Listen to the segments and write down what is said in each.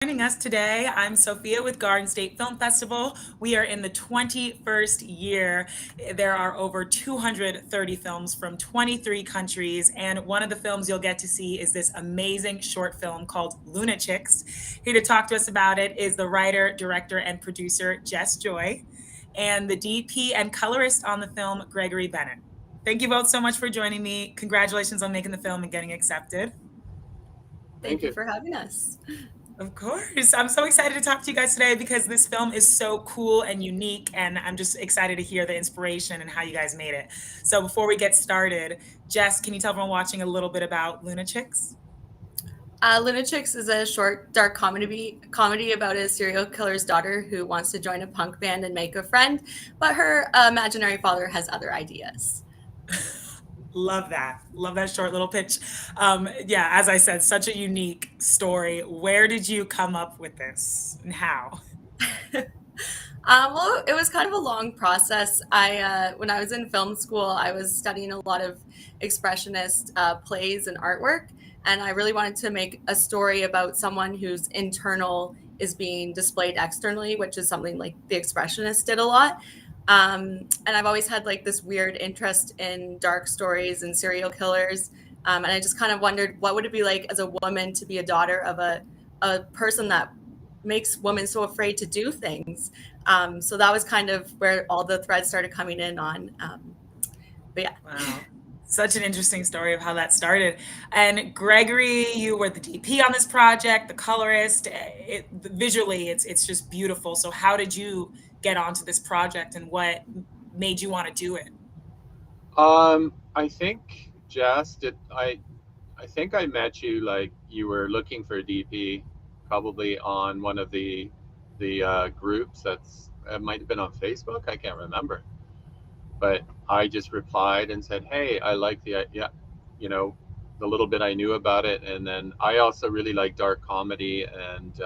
Joining us today. I'm Sophia with Garden State Film Festival. We are in the 21st year. There are over 230 films from 23 countries, and one of the films you'll get to see is this amazing short film called Lunachicks. Here to talk to us about it is the writer, director, and producer Jess Joy, and the DP and colorist on the film, Gregory Bennett. Thank you both so much for joining me. Congratulations on making the film and getting accepted. Thank Thank you you. for having us. Of course. I'm so excited to talk to you guys today because this film is so cool and unique, and I'm just excited to hear the inspiration and how you guys made it. So, before we get started, Jess, can you tell everyone watching a little bit about Lunachicks? Lunachicks is a short, dark comedy about a serial killer's daughter who wants to join a punk band and make a friend, but her imaginary father has other ideas. Love that. Love that short little pitch. Yeah, as I said, such a unique story. Where did you come up with this and how? Well, it was kind of a long process. When I was in film school, I was studying a lot of expressionist plays and artwork, and I really wanted to make a story about someone whose internal is being displayed externally, which is something like the expressionists did a lot. And I've always had like this weird interest in dark stories and serial killers. And I just kind of wondered what would it be like as a woman to be a daughter of a person that makes women so afraid to do things. So that was kind of where all the threads started coming in on. But yeah. Wow. Such an interesting story of how that started. And Gregory, you were the DP on this project, the colorist. Visually, it's just beautiful. So how did you get onto this project, and what made you want to do it? I think Jess did. I think I met you like you were looking for a DP, probably on one of the groups. It might have been on Facebook. I can't remember, but I just replied and said, "Hey, I like the yeah, you know, the little bit I knew about it, and then I also really like dark comedy and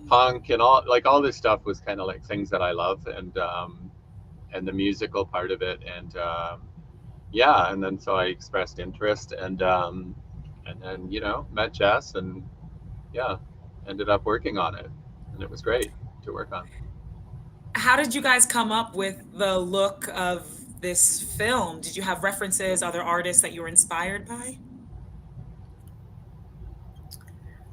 punk and all this stuff was kind of like things that I love and the musical part of it and yeah, and then so I expressed interest and then met Jess and yeah, ended up working on it, and it was great to work on. How did you guys come up with the look of this film? Did you have references, other artists that you were inspired by?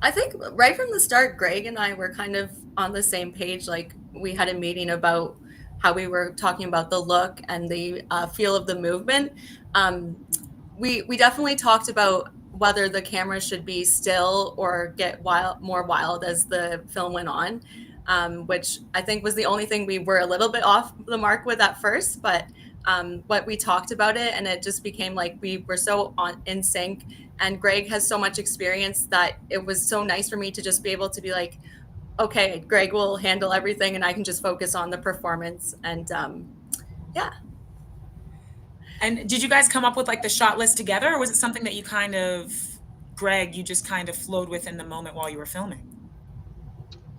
I think right from the start, Greg and I were kind of on the same page. Like we had a meeting about how we were talking about the look and the feel of the movement. Um, we definitely talked about whether the camera should be still or get more wild as the film went on, which I think was the only thing we were a little bit off the mark with at first. But we talked about it, and it just became like we were so in sync. And Greg has so much experience that it was so nice for me to just be able to be like, okay, Greg will handle everything, and I can just focus on the performance. And yeah. And did you guys come up with like the shot list together, or was it something that you kind of, Greg, you just kind of flowed with in the moment while you were filming?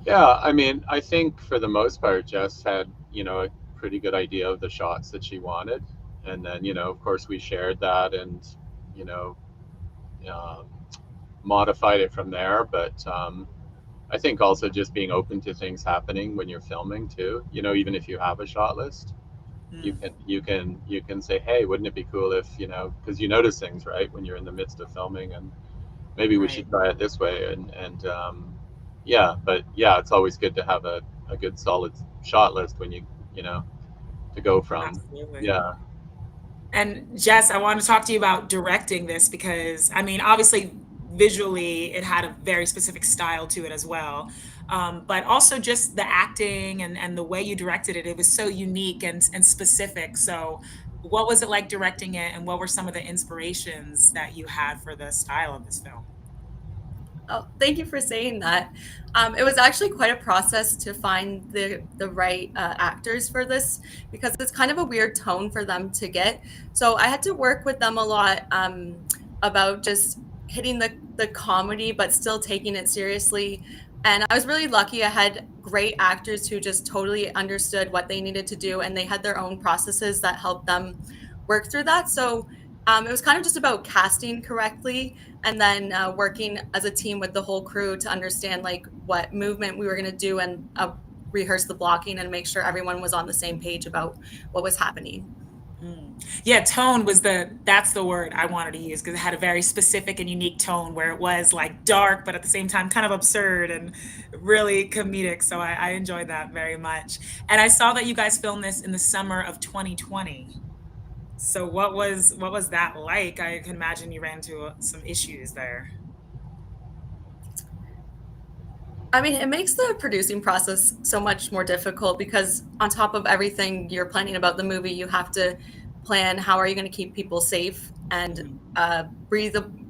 Yeah, I mean, I think for the most part, Jess had, a pretty good idea of the shots that she wanted. And then, of course, we shared that and, you know, um, modified it from there. But I think also just being open to things happening when you're filming too, even if you have a shot list, you Mm, can say, hey, wouldn't it be cool if, because you notice things, right, when you're in the midst of filming, and maybe we right. should try it this way and yeah, but yeah, it's always good to have a good solid shot list when you know to go from. Absolutely. Yeah. And Jess, I want to talk to you about directing this because, I mean, obviously, visually, it had a very specific style to it as well. But also just the acting and the way you directed it, it was so unique and specific. So, what was it like directing it, and what were some of the inspirations that you had for the style of this film? Oh, thank you for saying that. It was actually quite a process to find the right actors for this because it's kind of a weird tone for them to get. So I had to work with them a lot about just hitting the comedy but still taking it seriously. And I was really lucky. I had great actors who just totally understood what they needed to do, and they had their own processes that helped them work through that. So It was kind of just about casting correctly, and then working as a team with the whole crew to understand like what movement we were going to do, and rehearse the blocking and make sure everyone was on the same page about what was happening. Yeah, tone was that's the word I wanted to use because it had a very specific and unique tone where it was like dark, but at the same time kind of absurd and really comedic. So I enjoyed that very much. And I saw that you guys filmed this in the summer of 2020. So what was that like? I can imagine you ran into some issues there. I mean, it makes the producing process so much more difficult because on top of everything you're planning about the movie, you have to plan how are you going to keep people safe and Mhm.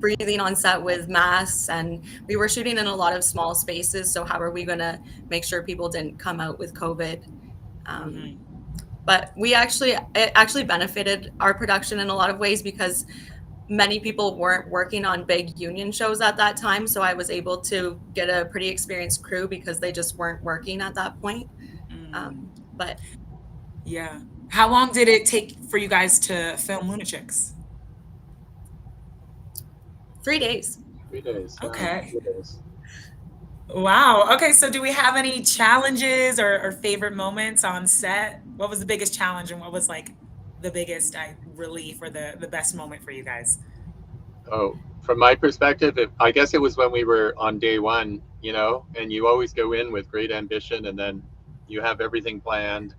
breathing on set with masks. And we were shooting in a lot of small spaces, so how are we going to make sure people didn't come out with COVID? Um, Mhm. but it actually benefited our production in a lot of ways because many people weren't working on big union shows at that time. So I was able to get a pretty experienced crew because they just weren't working at that point. Mm. But Yeah. How long did it take for you guys to film Lunachicks? 3 days. 3 days, yeah, Okay. 3 days. Wow. Okay. So, do we have any challenges or favorite moments on set? What was the biggest challenge, and what was like the biggest relief or the best moment for you guys? Oh, from my perspective, I guess it was when we were on day one, and you always go in with great ambition, and then you have everything planned.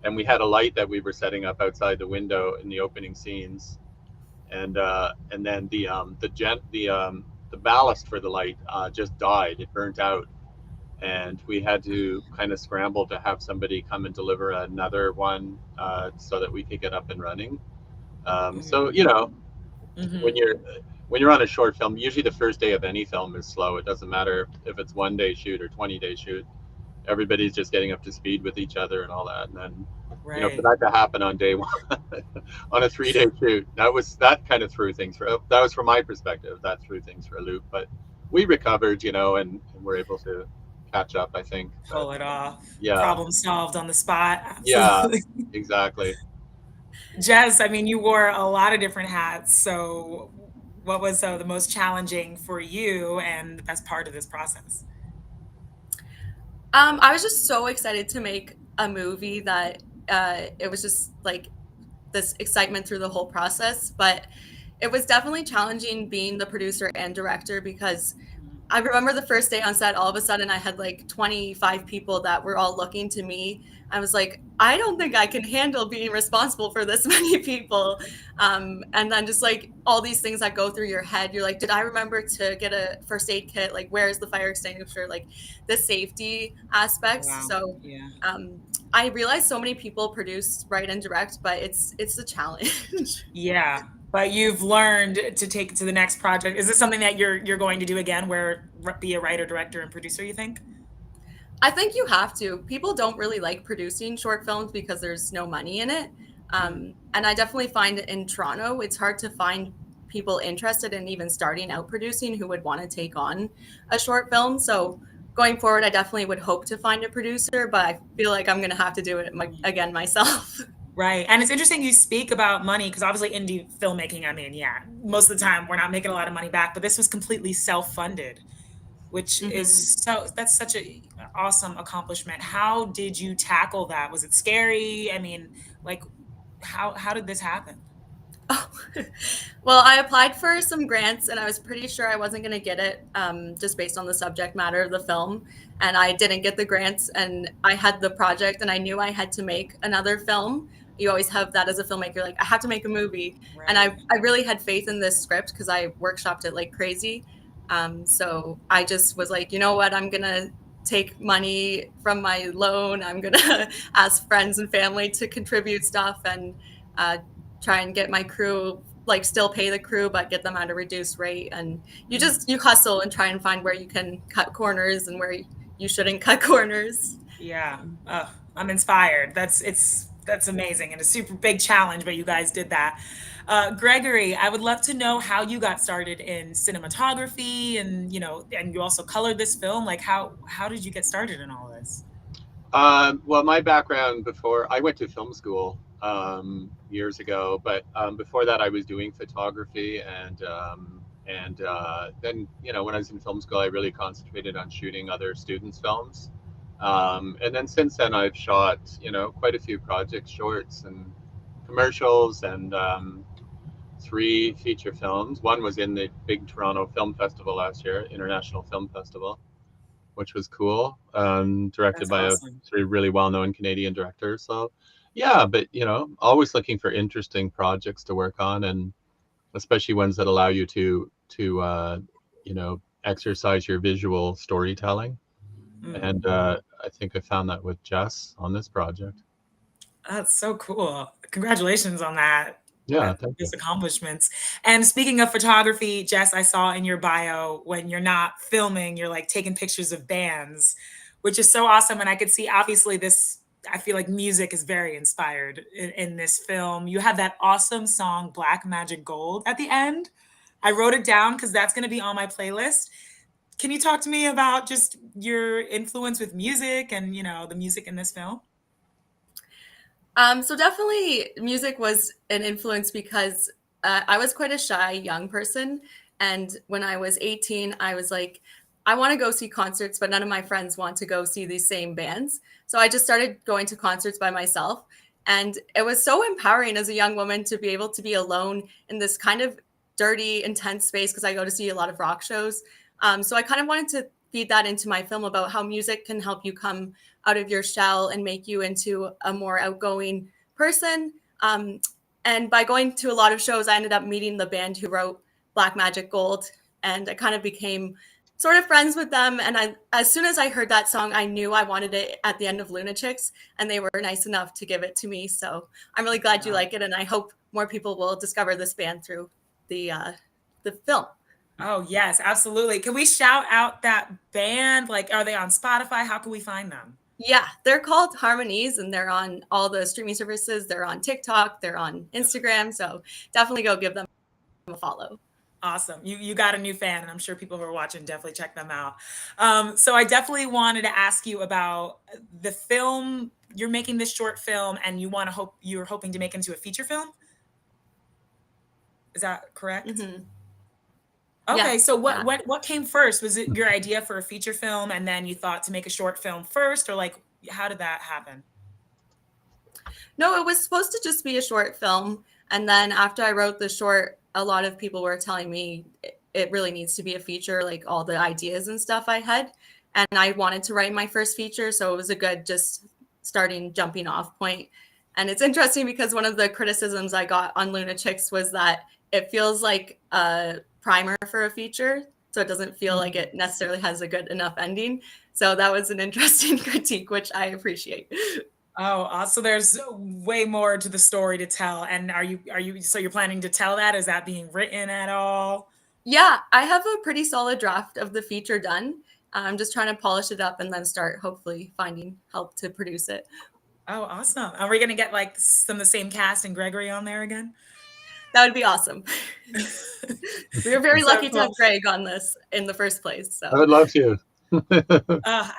And we had a light that we were setting up outside the window in the opening scenes, and then the ballast for the light just died. It burnt out, and we had to kind of scramble to have somebody come and deliver another one so that we could get up and running. So when Mm-hmm. you're when you're on a short film, usually the first day of any film is slow. It doesn't matter if it's 1 day shoot or 20-day shoot. Everybody's just getting up to speed with each other and all that. And then, for Right. that to happen on day one, on a 3 day shoot, that kind of threw things for that was from my perspective. That threw things for a loop, but we recovered, and we're able to catch up. I think, but Pull it off. yeah, Problem solved on the spot. yeah, Absolutely. exactly. Jess, I mean, you wore a lot of different hats. So, what was the most challenging for you and the best part of this process? I was just so excited to make a movie that it was just like this excitement through the whole process. But it was definitely challenging being the producer and director because I remember the first day on set, all of a sudden I had like 25 people that were all looking to me. I was like, I don't think I can handle being responsible for this many people. And then just like all these things that go through your head, you're like, did I remember to get a first aid kit? Like, where's the fire extinguisher? Like the safety aspects. Wow. So Yeah. um, I realized so many people produce, write, and direct, but it's a challenge. Yeah, but you've learned to take it to the next project. Is this something that you're going to do again, where be a writer, director, and producer, you think? I think you have to. People don't really like producing short films because there's no money in it. Mm, And I definitely find in Toronto, it's hard to find people interested in even starting out producing who would want to take on a short film. So going forward, I definitely would hope to find a producer, but I feel like I'm going to have to do it mm. again myself. Right. And it's interesting you speak about money because obviously indie filmmaking, I mean, yeah, most of the time we're not making a lot of money back, but this was completely self-funded, which hmm is that's such a awesome accomplishment. How did you tackle that? Was it scary? I mean, like how did this happen? Oh, well, I applied for some grants and I was pretty sure I wasn't going to get it just based on the subject matter of the film. And I didn't get the grants and I had the project and I knew I had to make another film. You always have that as a filmmaker, like, I have to make a movie. And Right. I really had faith in this script because I workshopped it like crazy. So I just was like, you know what, I'm going to take money from my loan. I'm going to ask friends and family to contribute stuff and uh, try and get my crew, like, still pay the crew but get them at a reduced rate. And you hustle and try and find where you can cut corners and where you shouldn't cut corners. Yeah. I'm inspired. That's amazing and a super big challenge, but you guys did that. Gregory, I would love to know how you got started in cinematography and and you also colored this film. Like how did you get started in all this? Well, my background before I went to film school, years ago. But before that, I was doing photography, and then when I was in film school, I really concentrated on shooting other students' films. And then since then, I've shot quite a few projects, shorts and commercials, and 3 feature films. One was in the big Toronto Film Festival last year, International Film Festival, which was cool. Directed That's by awesome. 3 really well-known Canadian directors. So, yeah, but always looking for interesting projects to work on, and especially ones that allow you to exercise your visual storytelling. Mm. And I think I found that with Jess on this project. That's so cool. Congratulations on that. Yeah, That thank you. those accomplishments. And speaking of photography, Jess, I saw in your bio when you're not filming, you're like taking pictures of bands, which is so awesome. And I could see obviously this, I feel like music is very inspired in this film. You have that awesome song, Black Magic Gold, at the end. I wrote it down because that's going to be on my playlist. Can you talk to me about just your influence with music and, the music in this film? So definitely music was an influence because I was quite a shy young person. And when I was 18, I was like, I want to go see concerts, but none of my friends want to go see these same bands. So I just started going to concerts by myself. And it was so empowering as a young woman to be able to be alone in this kind of dirty, intense space because I go to see a lot of rock shows. So I kind of wanted to feed that into my film about how music can help you come out of your shell and make you into a more outgoing person. And by going to a lot of shows, I ended up meeting the band who wrote Black Magic Gold, and I kind of became sort of friends with them. And as soon as I heard that song, I knew I wanted it at the end of Lunachicks, and they were nice enough to give it to me. So I'm really glad you like it, and I hope more people will discover this band through the film. Oh, yes, absolutely. Can we shout out that band? Like, are they on Spotify? How can we find them? Yeah, they're called Harmonies, and they're on all the streaming services. They're on TikTok, they're on Instagram. So definitely go give them a follow. Awesome. You got a new fan, and I'm sure people who are watching definitely check them out. So I definitely wanted to ask you about the film. You're making this short film, and you're hoping to make into a feature film. Is that correct? Mm-hmm. Okay, Yes, so yeah. what came first? Was it your idea for a feature film, and then you thought to make a short film first, or like how did that happen? No, it was supposed to just be a short film. And then after I wrote the short, a lot of people were telling me it really needs to be a feature, like all the ideas and stuff I had. And I wanted to write my first feature. So it was a good just starting jumping off point. And it's interesting because one of the criticisms I got on Lunachicks was that it feels like a primer for a feature. So it doesn't feel like it necessarily has a good enough ending. So that was an interesting critique, which I appreciate. Oh, so there's way more to the story to tell. And so you're planning to tell that? Is that being written at all? Yeah, I have a pretty solid draft of the feature done. I'm just trying to polish it up and then start hopefully finding help to produce it. Oh, awesome. Are we gonna get like some of the same cast and Gregory on there again? That would be awesome. We were very So lucky to cool. have Greg on this in the first place. I So would love to.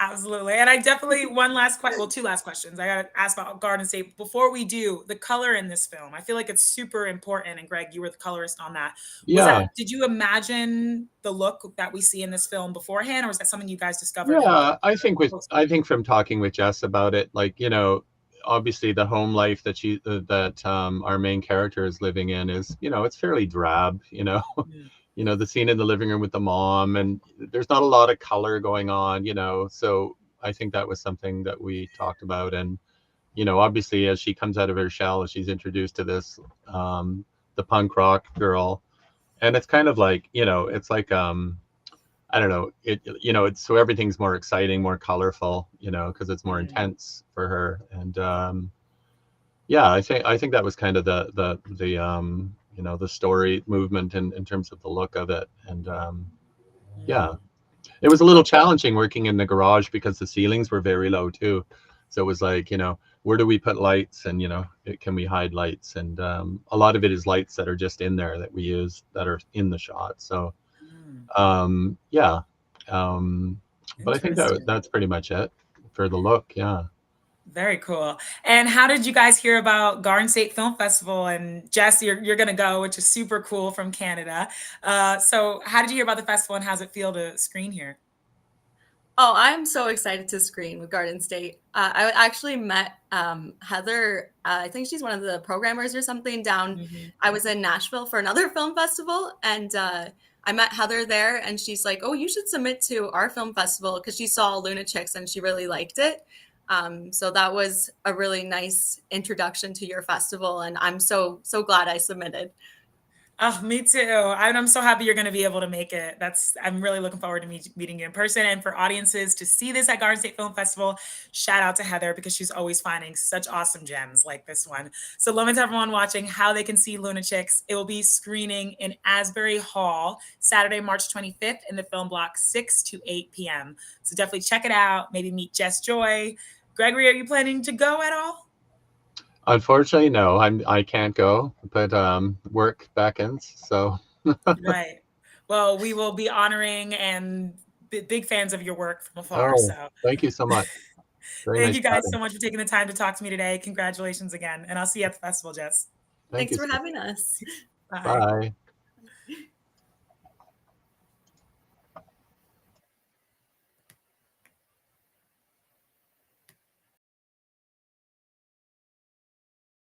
Absolutely. And I definitely two last questions. I gotta ask about Garden State. Before we do, the color in this film, I feel like it's super important. And Greg, you were the colorist on that. Yeah, Did you imagine the look that we see in this film beforehand, or was that something you guys discovered in yeah. I think from talking with Jess about it, like obviously the home life that our main character is living in is it's fairly drab. Mm, The scene in the living room with the mom, and there's not a lot of color going on. So I think that was something that we talked about. And obviously as she comes out of her shell, she's introduced to this the punk rock girl, and it's kind of like it's like I don't know, it's so everything's more exciting, more colorful, because it's more mm, intense for her. And yeah, I think that was kind of the story movement in terms of the look of it. And yeah, mm. it was a little challenging working in the garage because the ceilings were very low too. So it was like, where do we put lights, and can we hide lights? And a lot of it is lights that are just in there that we use that are in the shot. So Mm. yeah, but I think Interesting. that's pretty much it for the look. Yeah. Very cool. And how did you guys hear about Garden State Film Festival? And Jess, you're going to go, which is super cool from Canada. So how did you hear about the festival and how's it feel to screen here? Oh, I'm so excited to screen with Garden State. I actually met Heather. I think she's one of the programmers or something down. Mhm. I was in Nashville for another film festival, and I met Heather there, and she's like, "Oh, you should submit to our film festival," because she saw Lunachicks and she really liked it. So that was a really nice introduction to your festival, and I'm so glad I submitted. Oh, me too. I'm so happy you're going to be able to make it. I'm really looking forward to meeting you in person. And for audiences to see this at Garden State Film Festival, shout out to Heather because she's always finding such awesome gems like this one. So, love to everyone watching how they can see Lunachicks. It will be screening in Asbury Hall Saturday, March 25th in the film block 6 to 8 p.m. So, definitely check it out. Maybe meet Jess Joy. Gregory, are you planning to go at all? Unfortunately, no, I can't go, but work beckons. So Right. Well, we will be honoring and big fans of your work from afar. oh, So thank you so much. Very thank nice you guys chatting. so much for taking the time to talk to me today. Congratulations again. And I'll see you at the festival, Jess. Thank Thanks you. for having us. Bye. Bye.